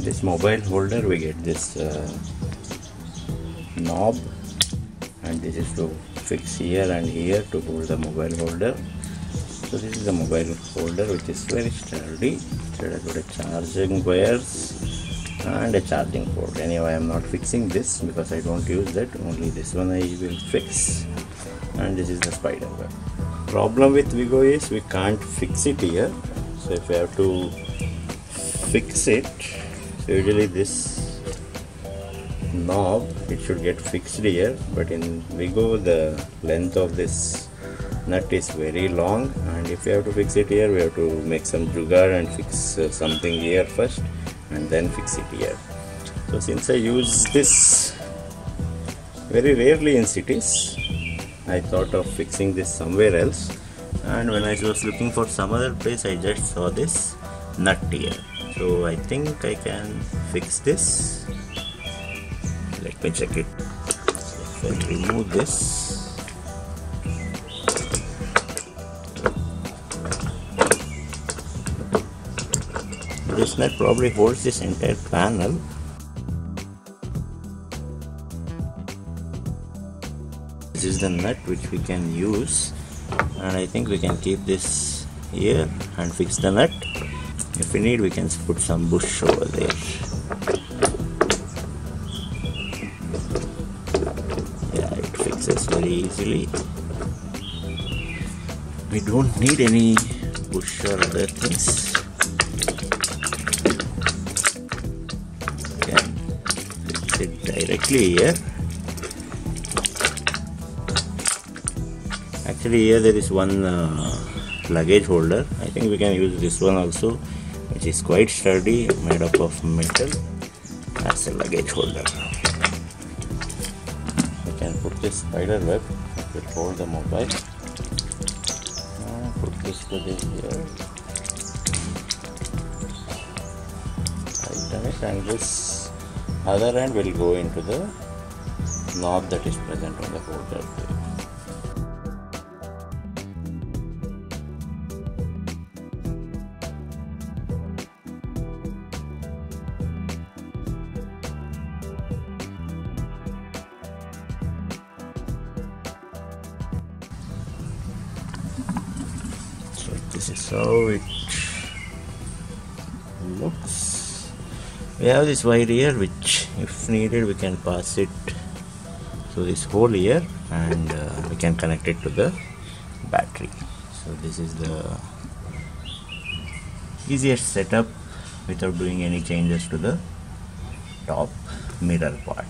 this mobile holder we get this knob, and this is to fix here and here to hold the mobile holder. So this is the mobile holder, which is very sturdy. So it has got a charging wires and a charging port. Anyway, I am not fixing this because I don't use that, only this one I will fix. And this is the spider web. Problem with Wego is we can't fix it here, so if we have to fix it, so usually this knob, it should get fixed here, but in Wego the length of this nut is very long, and if we have to fix it here, we have to make some jugaad and fix something here first and then fix it here. So since I use this very rarely in cities, I thought of fixing this somewhere else, and when I was looking for some other place, I just saw this nut here. So I think I can fix this. Let me check it. If I remove this, this nut probably holds this entire panel. This is the nut which we can use, and I think we can keep this here and fix the nut. If we need, we can put some bush over there. Yeah, it fixes very easily. We don't need any bush or other things. We can fix it directly here. Actually, here there is one luggage holder. I think we can use this one also, which is quite sturdy, made up of metal, as a luggage holder. We can put this spider web, it will hold the mobile. Put this to here, tighten it, and this other end will go into the knob that is present on the holder. This is how it looks. We have this wire here, which if needed we can pass it through this hole here, and we can connect it to the battery. So this is the easiest setup without doing any changes to the top mirror part.